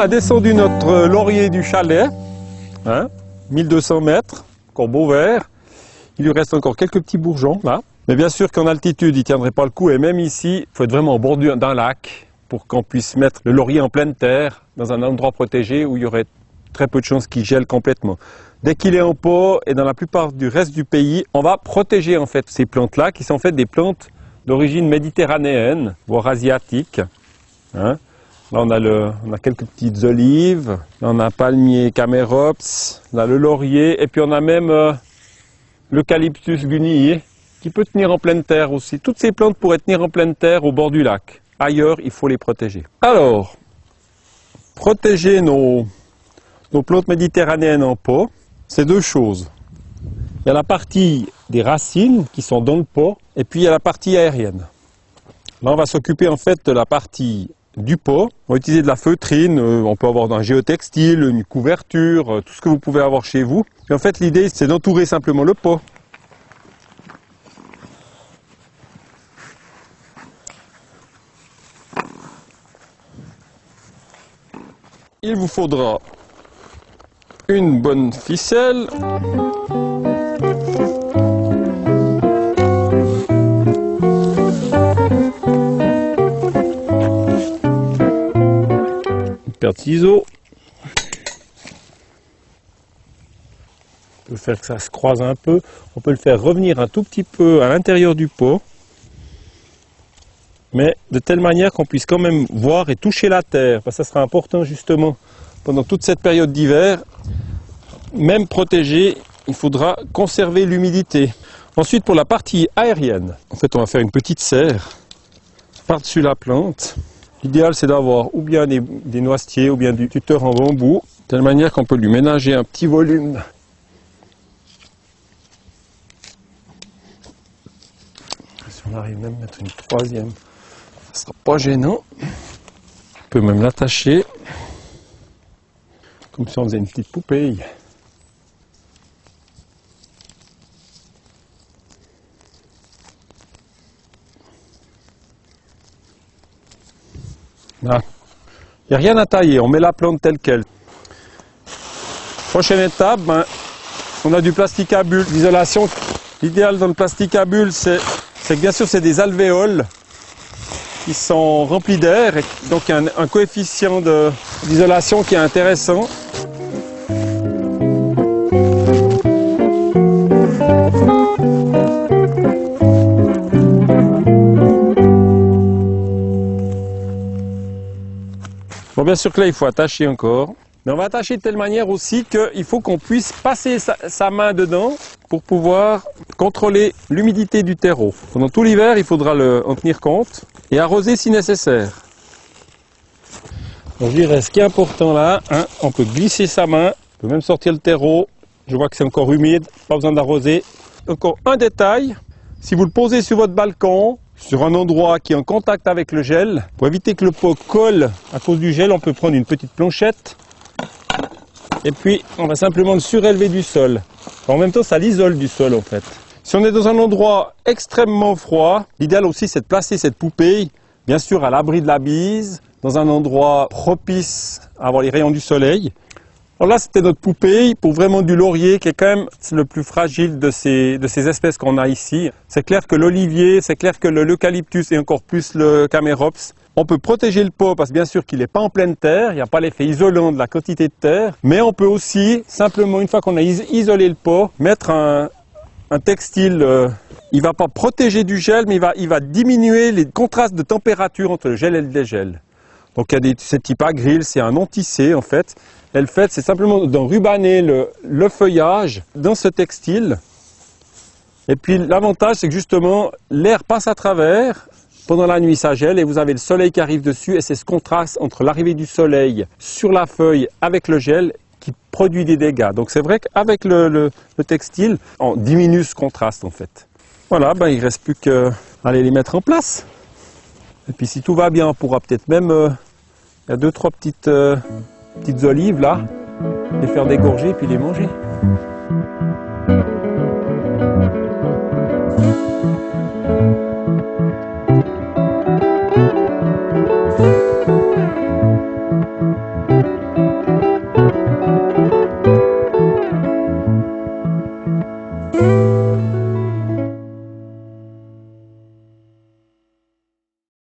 a descendu notre laurier du chalet, hein, 1200 mètres, encore beau vert. Il lui reste encore quelques petits bourgeons là. Mais bien sûr qu'en altitude, il ne tiendrait pas le coup. Et même ici, il faut être vraiment au bord d'un lac pour qu'on puisse mettre le laurier en pleine terre, dans un endroit protégé où il y aurait très peu de chances qu'il gèle complètement. Dès qu'il est en pot et dans la plupart du reste du pays, on va protéger en fait ces plantes-là, qui sont en fait des plantes d'origine méditerranéenne, voire asiatique. Hein. Là, on a quelques petites olives, là, on a un palmier camérops, on a le laurier, et puis on a même l'eucalyptus guenillé, qui peut tenir en pleine terre aussi. Toutes ces plantes pourraient tenir en pleine terre au bord du lac. Ailleurs, il faut les protéger. Alors, protéger nos plantes méditerranéennes en pot, c'est deux choses. Il y a la partie des racines qui sont dans le pot, et puis il y a la partie aérienne. Là, on va s'occuper en fait de la partie du pot. On va utiliser de la feutrine, on peut avoir un géotextile, une couverture, tout ce que vous pouvez avoir chez vous. Et en fait, l'idée, c'est d'entourer simplement le pot. Il vous faudra une bonne ficelle. Une paire de ciseaux. On peut faire que ça se croise un peu. On peut le faire revenir un tout petit peu à l'intérieur du pot. Mais de telle manière qu'on puisse quand même voir et toucher la terre. Parce que ça sera important justement pendant toute cette période d'hiver. Même protégé, il faudra conserver l'humidité. Ensuite, pour la partie aérienne, en fait, on va faire une petite serre par-dessus la plante. L'idéal, c'est d'avoir ou bien des noisetiers ou bien du tuteur en bambou, de telle manière qu'on peut lui ménager un petit volume. Si on arrive même à mettre une troisième, ça ne sera pas gênant. On peut même l'attacher, comme si on faisait une petite poupée. Là. Il n'y a rien à tailler, on met la plante telle qu'elle. Prochaine étape, on a du plastique à bulles d'isolation. L'idéal dans le plastique à bulles, c'est que bien sûr c'est des alvéoles qui sont remplis d'air, et donc il y a un coefficient d'isolation qui est intéressant. Bon, bien sûr que là, il faut attacher encore. Mais on va attacher de telle manière aussi qu'il faut qu'on puisse passer sa main dedans pour pouvoir contrôler l'humidité du terreau. Pendant tout l'hiver, il faudra en tenir compte et arroser si nécessaire. Donc, je dirais, ce qui est important là, hein, on peut glisser sa main, on peut même sortir le terreau. Je vois que c'est encore humide, pas besoin d'arroser. Encore un détail, si vous le posez sur votre balcon, sur un endroit qui est en contact avec le gel, pour éviter que le pot colle à cause du gel, on peut prendre une petite planchette et puis on va simplement le surélever du sol. En même temps, ça l'isole du sol en fait. Si on est dans un endroit extrêmement froid, l'idéal aussi c'est de placer cette poupée, bien sûr à l'abri de la bise, dans un endroit propice à avoir les rayons du soleil. Alors là, c'était notre poupée pour vraiment du laurier qui est quand même le plus fragile de ces espèces qu'on a ici. C'est clair que l'olivier, c'est clair que l'eucalyptus et encore plus le camérops, on peut protéger le pot parce que bien sûr qu'il n'est pas en pleine terre, il n'y a pas l'effet isolant de la quantité de terre, mais on peut aussi, simplement une fois qu'on a isolé le pot, mettre un textile, il ne va pas protéger du gel, mais il va diminuer les contrastes de température entre le gel et le dégel. Donc il y a ces types à grill, c'est un non-tissé en fait. Et le fait, c'est simplement d'enrubaner le feuillage dans ce textile. Et puis l'avantage, c'est que justement, l'air passe à travers. Pendant la nuit, ça gèle et vous avez le soleil qui arrive dessus. Et c'est ce contraste entre l'arrivée du soleil sur la feuille avec le gel qui produit des dégâts. Donc c'est vrai qu'avec le textile, on diminue ce contraste en fait. Voilà, il ne reste plus qu'à aller les mettre en place. Et puis si tout va bien, on pourra peut-être même, il y a 2-3 petites olives là, les faire dégorger et puis les manger. Thank you.